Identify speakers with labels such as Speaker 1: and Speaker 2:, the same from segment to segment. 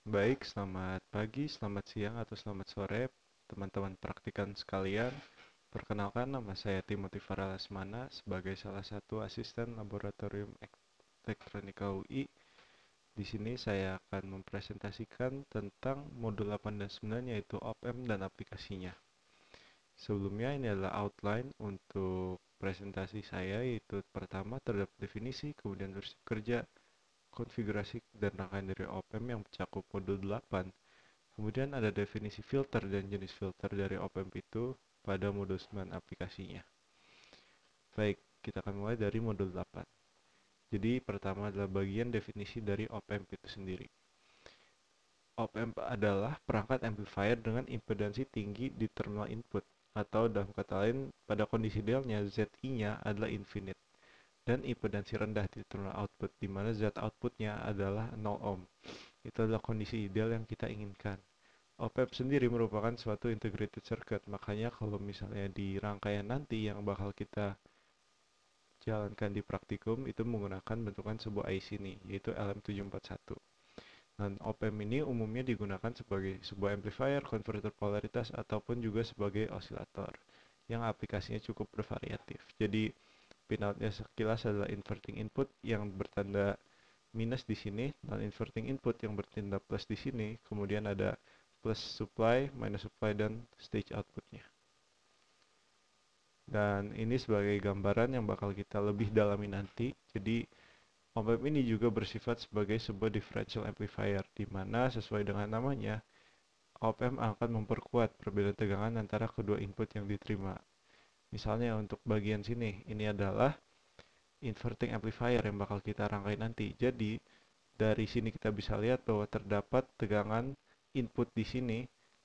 Speaker 1: Baik, selamat pagi, selamat siang, atau selamat sore, teman-teman praktikan sekalian. Perkenalkan, nama saya Timothy Farah Lesmana sebagai salah satu asisten laboratorium elektronika UI. Di sini saya akan mempresentasikan tentang modul 8 dan 9 yaitu op-amp dan aplikasinya. Sebelumnya ini adalah outline untuk presentasi saya yaitu pertama terdapat definisi, kemudian prinsip kerja, konfigurasi dan rangkaian dari op-amp yang mencakup modul 8. Kemudian ada definisi filter dan jenis filter dari op-amp itu pada modul 9 aplikasinya. Baik, kita akan mulai dari modul 8. Jadi pertama adalah bagian definisi dari op-amp itu sendiri. Op-amp adalah perangkat amplifier dengan impedansi tinggi di terminal input, atau dalam kata lain, pada kondisi idealnya ZI-nya adalah infinite, dan impedansi rendah di terminal output, di mana Z outputnya adalah 0 ohm. Itu adalah kondisi ideal yang kita inginkan. Op-amp sendiri merupakan suatu integrated circuit, makanya kalau misalnya di rangkaian nanti yang bakal kita jalankan di praktikum itu menggunakan bentukan sebuah IC ini, yaitu LM741. Dan op-amp ini umumnya digunakan sebagai sebuah amplifier, konverter polaritas, ataupun juga sebagai osilator, yang aplikasinya cukup bervariatif. Jadi pinoutnya sekilas adalah inverting input yang bertanda minus di sini, dan inverting input yang bertanda plus di sini, kemudian ada plus supply, minus supply, dan stage outputnya. Dan ini sebagai gambaran yang bakal kita lebih dalami nanti. Jadi op-amp ini juga bersifat sebagai sebuah differential amplifier, di mana sesuai dengan namanya, op-amp akan memperkuat perbedaan tegangan antara kedua input yang diterima. Misalnya untuk bagian sini, ini adalah inverting amplifier yang bakal kita rangkai nanti. Jadi dari sini kita bisa lihat bahwa terdapat tegangan input di sini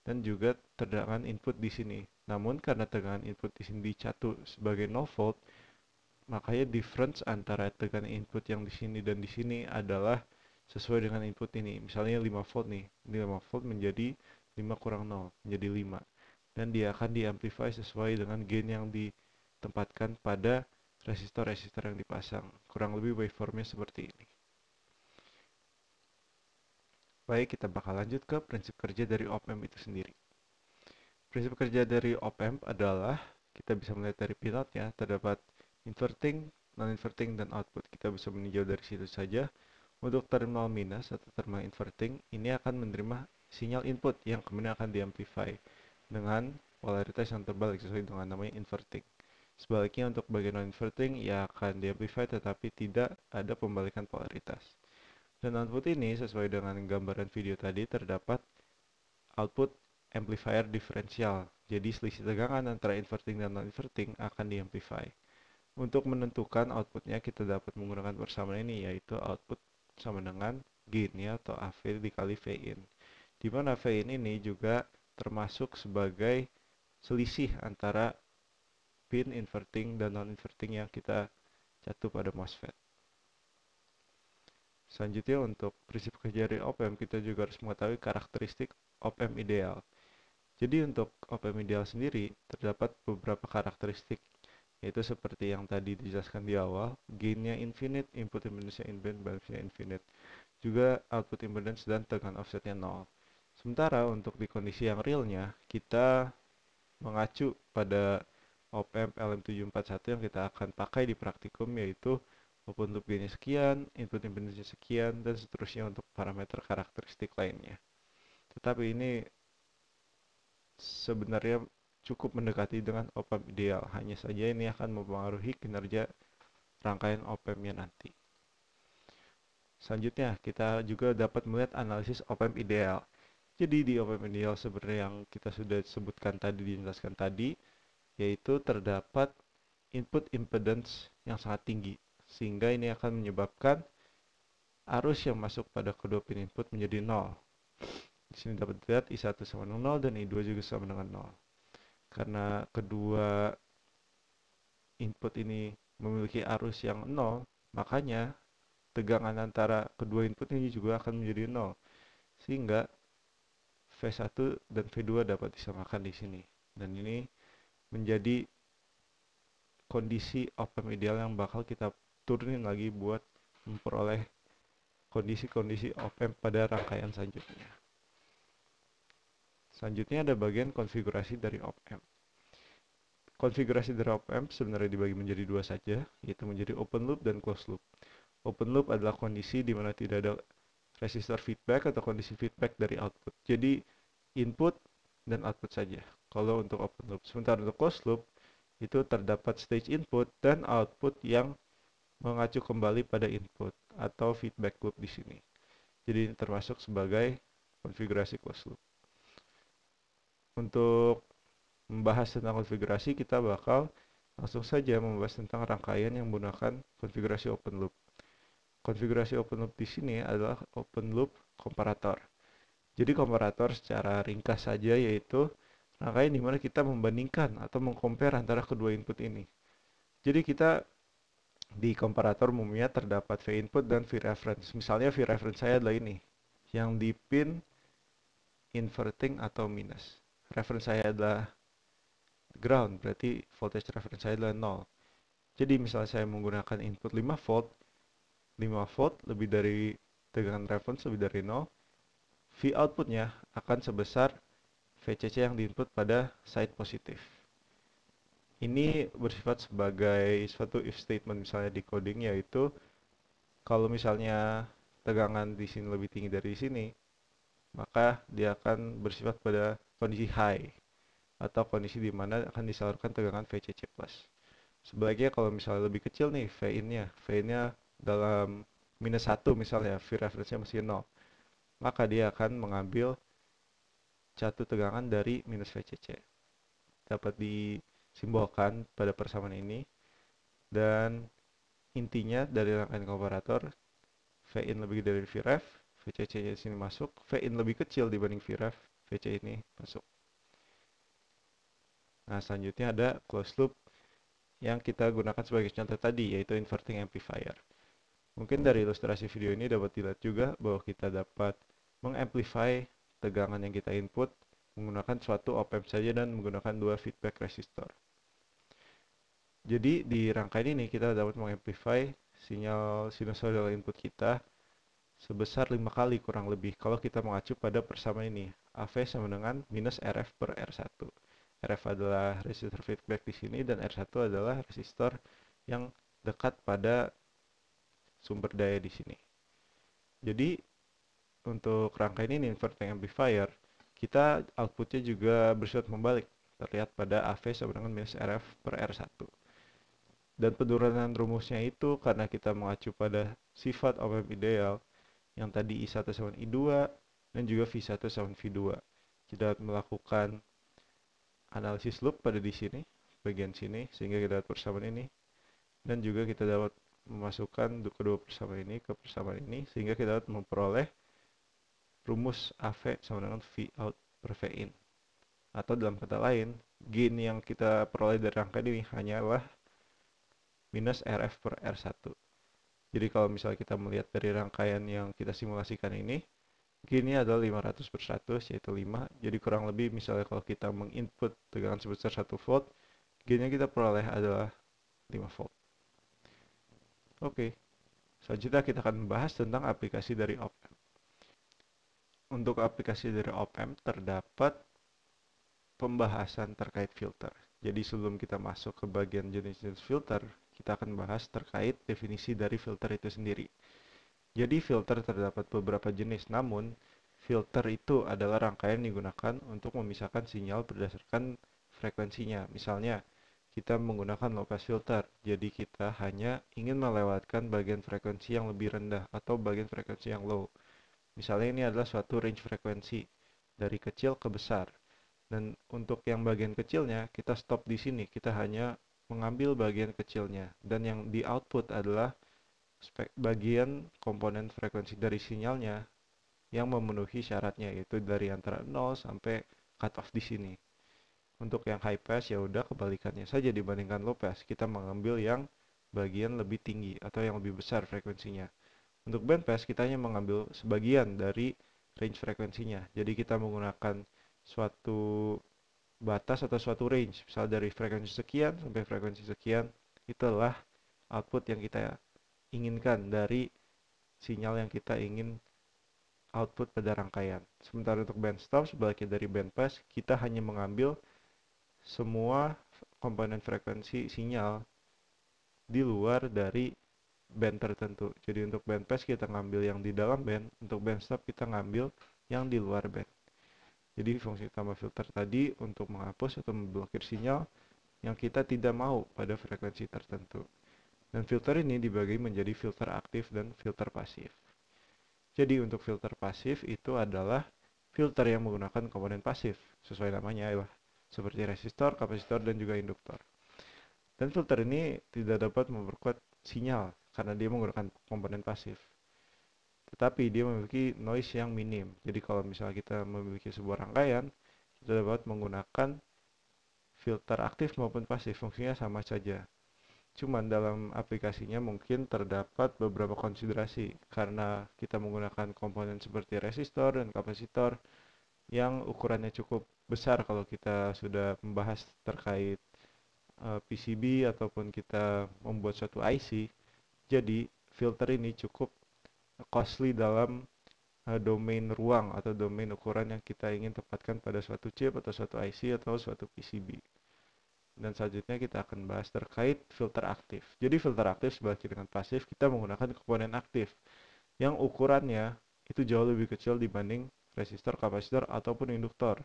Speaker 1: dan juga tegangan input di sini. Namun karena tegangan input di sini dicatu sebagai 0 volt, makanya difference antara tegangan input yang di sini dan di sini adalah sesuai dengan input ini. Misalnya 5 volt nih, 5 volt menjadi 5 kurang 0, menjadi 5. Dan dia akan diamplify sesuai dengan gain yang ditempatkan pada resistor-resistor yang dipasang. Kurang lebih waveformnya seperti ini. Baik, kita bakal lanjut ke prinsip kerja dari op-amp itu sendiri. Prinsip kerja dari op-amp adalah kita bisa melihat dari pilotnya terdapat inverting, non-inverting, dan output. Kita bisa meninjau dari situ saja. Untuk terminal minus atau terminal inverting, ini akan menerima sinyal input yang kemudian akan diamplify dengan polaritas yang terbalik sesuai dengan namanya inverting. Sebaliknya untuk bagian non-inverting, ia akan diamplify tetapi tidak ada pembalikan polaritas. Dan output ini sesuai dengan gambaran video tadi terdapat output amplifier diferensial. Jadi selisih tegangan antara inverting dan non-inverting akan diamplify. Untuk menentukan outputnya kita dapat menggunakan persamaan ini yaitu output sama dengan gain ya atau AV dikali Vin. Di mana Vin ini juga termasuk sebagai selisih antara pin inverting dan non-inverting yang kita catu pada MOSFET. Selanjutnya untuk prinsip kerja dari op-amp kita juga harus mengetahui karakteristik op-amp ideal. Jadi untuk op-amp ideal sendiri terdapat beberapa karakteristik yaitu seperti yang tadi dijelaskan di awal, gainnya infinite, input impedance infinite, balance-nya infinite, juga output impedance dan tegangan offsetnya 0. Sementara untuk di kondisi yang realnya kita mengacu pada op-amp LM741 yang kita akan pakai di praktikum yaitu open loop gainnya sekian, input impedance sekian, dan seterusnya untuk parameter karakteristik lainnya. Tetapi ini sebenarnya cukup mendekati dengan op-amp ideal, hanya saja ini akan mempengaruhi kinerja rangkaian op-ampnya nanti. Selanjutnya, kita juga dapat melihat analisis op-amp ideal. Jadi di op-amp ideal sebenarnya yang kita sudah sebutkan tadi, dijelaskan tadi, yaitu terdapat input impedance yang sangat tinggi, sehingga ini akan menyebabkan arus yang masuk pada kedua pin input menjadi 0. Di sini dapat dilihat I1 sama dengan 0 dan I2 juga sama dengan 0. Karena kedua input ini memiliki arus yang 0, makanya tegangan antara kedua input ini juga akan menjadi 0. Sehingga V1 dan V2 dapat disamakan di sini. Dan ini menjadi kondisi op-amp ideal yang bakal kita turunin lagi buat memperoleh kondisi-kondisi op-amp pada rangkaian selanjutnya. Selanjutnya ada bagian konfigurasi dari op-amp. Konfigurasi dari op-amp sebenarnya dibagi menjadi dua saja, yaitu menjadi open loop dan closed loop. Open loop adalah kondisi di mana tidak ada resistor feedback atau kondisi feedback dari output. Jadi input dan output saja. Kalau untuk open loop. Sementara untuk closed loop itu terdapat stage input dan output yang mengacu kembali pada input atau feedback loop di sini. Jadi ini termasuk sebagai konfigurasi closed loop. Untuk membahas tentang konfigurasi, kita bakal langsung saja membahas tentang rangkaian yang menggunakan konfigurasi open loop. Konfigurasi open loop di sini adalah open loop komparator. Jadi komparator secara ringkas saja yaitu rangkaian di mana kita membandingkan atau mengcompare antara kedua input ini. Jadi kita di komparator umumnya terdapat V input dan V reference. Misalnya V reference saya adalah ini, yang di pin inverting atau minus. Reference saya adalah ground, berarti voltage reference saya adalah 0. Jadi misalnya saya menggunakan input 5 volt, 5 volt lebih dari tegangan reference lebih dari 0, V outputnya akan sebesar VCC yang diinput pada side positif. Ini bersifat sebagai suatu if statement misalnya di coding, yaitu kalau misalnya tegangan di sini lebih tinggi dari sini, maka dia akan bersifat pada kondisi high atau kondisi di mana akan disalurkan tegangan VCC+. Sebaliknya kalau misalnya lebih kecil nih V-in-nya dalam minus 1 misalnya, V reference-nya masih 0, maka dia akan mengambil jatuh tegangan dari minus VCC. Dapat disimbolkan pada persamaan ini, dan intinya dari rangkaian komparator, V-in lebih dari Vref, VCC di sini masuk, V-in lebih kecil dibanding Vref, VC ini masuk. Nah, selanjutnya ada closed loop yang kita gunakan sebagai contoh tadi, yaitu inverting amplifier. Mungkin dari ilustrasi video ini dapat dilihat juga bahwa kita dapat mengamplify tegangan yang kita input menggunakan suatu op-amp saja dan menggunakan dua feedback resistor. Jadi di rangkaian ini kita dapat mengamplify sinyal sinusoidal input kita sebesar 5 kali kurang lebih kalau kita mengacu pada persamaan ini. AV sama dengan minus RF per R1. RF adalah resistor feedback di sini dan R1 adalah resistor yang dekat pada sumber daya di sini. Jadi untuk rangkaian ini inverting amplifier, kita outputnya juga bersifat membalik, terlihat pada AV sama dengan minus RF per R1. Dan penurunan rumusnya itu karena kita mengacu pada sifat op-amp ideal yang tadi I1 sama I2 dan juga V1 sama V2. Kita melakukan analisis loop pada di sini, bagian sini, sehingga kita dapat persamaan ini. Dan juga kita dapat memasukkan kedua persamaan ini ke persamaan ini, sehingga kita dapat memperoleh rumus AV sama dengan V out per V in. Atau dalam kata lain, gain yang kita peroleh dari rangkaian ini hanyalah minus RF per R1. Jadi kalau misalnya kita melihat dari rangkaian yang kita simulasikan ini, gainnya adalah 500 per 100, yaitu 5. Jadi kurang lebih misalnya kalau kita menginput tegangan sebesar 1 volt, gainnya kita peroleh adalah 5 volt. Oke, selanjutnya kita akan membahas tentang aplikasi dari op-amp. Untuk aplikasi dari op-amp terdapat pembahasan terkait filter. Jadi sebelum kita masuk ke bagian jenis-jenis filter, kita akan bahas terkait definisi dari filter itu sendiri. Jadi filter terdapat beberapa jenis, namun filter itu adalah rangkaian digunakan untuk memisahkan sinyal berdasarkan frekuensinya. Misalnya, kita menggunakan low pass filter, jadi kita hanya ingin melewatkan bagian frekuensi yang lebih rendah atau bagian frekuensi yang low. Misalnya ini adalah suatu range frekuensi dari kecil ke besar. Dan untuk yang bagian kecilnya, kita stop di sini. Kita hanya mengambil bagian kecilnya. Dan yang di output adalah bagian komponen frekuensi dari sinyalnya yang memenuhi syaratnya, yaitu dari antara 0 sampai cut off di sini. Untuk yang high pass ya udah kebalikannya saja dibandingkan low pass. Kita mengambil yang bagian lebih tinggi atau yang lebih besar frekuensinya. Untuk band pass kita hanya mengambil sebagian dari range frekuensinya. Jadi kita menggunakan suatu batas atau suatu range, misal dari frekuensi sekian sampai frekuensi sekian, itulah output yang kita inginkan dari sinyal yang kita ingin output pada rangkaian. Sementara untuk band stop, sebaliknya dari band pass, kita hanya mengambil semua komponen frekuensi sinyal di luar dari band tertentu. Jadi untuk band pass kita ngambil yang di dalam band, untuk band stop kita ngambil yang di luar band. Jadi fungsi utama filter tadi untuk menghapus atau memblokir sinyal yang kita tidak mau pada frekuensi tertentu. Dan filter ini dibagi menjadi filter aktif dan filter pasif. Jadi untuk filter pasif itu adalah filter yang menggunakan komponen pasif, sesuai namanya ya, seperti resistor, kapasitor, dan juga induktor. Dan filter ini tidak dapat memperkuat sinyal karena dia menggunakan komponen pasif. Tetapi dia memiliki noise yang minim. Jadi kalau misalnya kita memiliki sebuah rangkaian, kita dapat menggunakan filter aktif maupun pasif, fungsinya sama saja. Cuman dalam aplikasinya mungkin terdapat beberapa konsiderasi karena kita menggunakan komponen seperti resistor dan kapasitor yang ukurannya cukup besar kalau kita sudah membahas terkait PCB ataupun kita membuat suatu IC. Jadi filter ini cukup costly dalam domain ruang atau domain ukuran yang kita ingin tempatkan pada suatu chip atau suatu IC atau suatu PCB. Dan selanjutnya kita akan bahas terkait filter aktif. Jadi filter aktif sebaliknya dengan pasif, kita menggunakan komponen aktif yang ukurannya itu jauh lebih kecil dibanding resistor, kapasitor, ataupun induktor.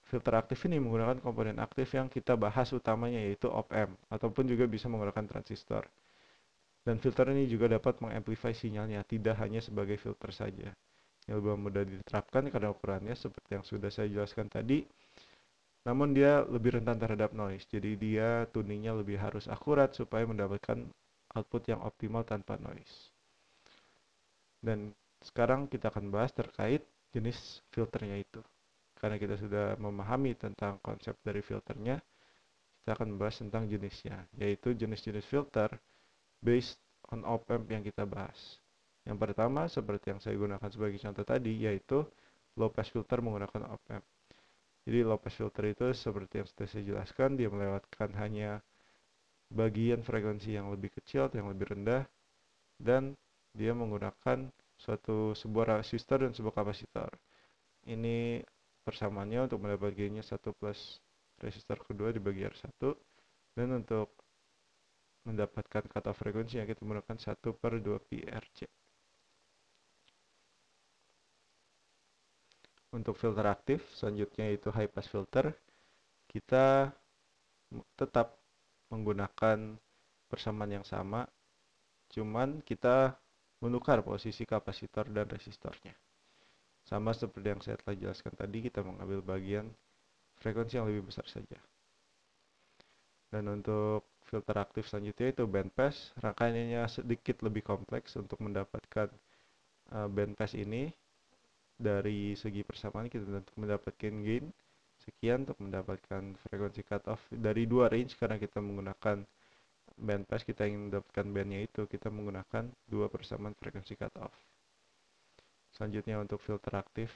Speaker 1: Filter aktif ini menggunakan komponen aktif yang kita bahas utamanya yaitu op-amp, ataupun juga bisa menggunakan transistor. Dan filter ini juga dapat mengamplify sinyalnya, tidak hanya sebagai filter saja. Yang lebih mudah diterapkan karena ukurannya seperti yang sudah saya jelaskan tadi, namun dia lebih rentan terhadap noise. Jadi dia tuningnya lebih harus akurat supaya mendapatkan output yang optimal tanpa noise. Dan sekarang kita akan bahas terkait jenis filternya itu. Karena kita sudah memahami tentang konsep dari filternya, kita akan membahas tentang jenisnya, yaitu jenis-jenis filter based on op-amp yang kita bahas. Yang pertama, seperti yang saya gunakan sebagai contoh tadi, yaitu low pass filter menggunakan op-amp. Jadi low pass filter itu seperti yang sudah saya jelaskan, dia melewatkan hanya bagian frekuensi yang lebih kecil atau yang lebih rendah, dan dia menggunakan sebuah resistor dan sebuah kapasitor. Ini persamaannya untuk mendapat gainnya 1 plus resistor kedua dibagi R1, dan untuk mendapatkan cutoff frekuensi yang kita menggunakan 1 per 2 pi RC. Untuk filter aktif, selanjutnya yaitu high pass filter, kita tetap menggunakan persamaan yang sama, cuman kita menukar posisi kapasitor dan resistornya. Sama seperti yang saya telah jelaskan tadi, kita mengambil bagian frekuensi yang lebih besar saja. Dan untuk filter aktif selanjutnya itu bandpass, rangkaiannya sedikit lebih kompleks untuk mendapatkan bandpass ini. Dari segi persamaan kita mendapatkan gain sekian untuk mendapatkan frekuensi cutoff dari dua range, karena kita menggunakan bandpass, kita ingin mendapatkan bandnya itu, kita menggunakan dua persamaan frekuensi cutoff. Selanjutnya untuk filter aktif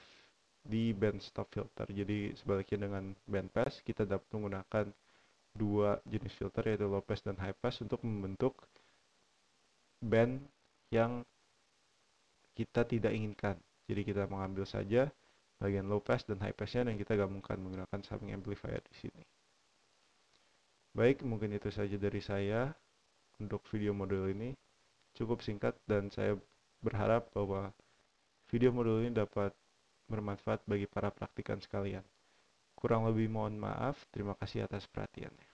Speaker 1: di band stop filter, jadi sebaliknya dengan bandpass, kita dapat menggunakan dua jenis filter yaitu low pass dan high pass untuk membentuk band yang kita tidak inginkan. Jadi kita mengambil saja bagian low pass dan high passnya dan kita gabungkan menggunakan summing amplifier di sini. Baik, mungkin itu saja dari saya untuk video modul ini. Cukup singkat dan saya berharap bahwa video modul ini dapat bermanfaat bagi para praktikan sekalian. Kurang lebih mohon maaf, terima kasih atas perhatiannya.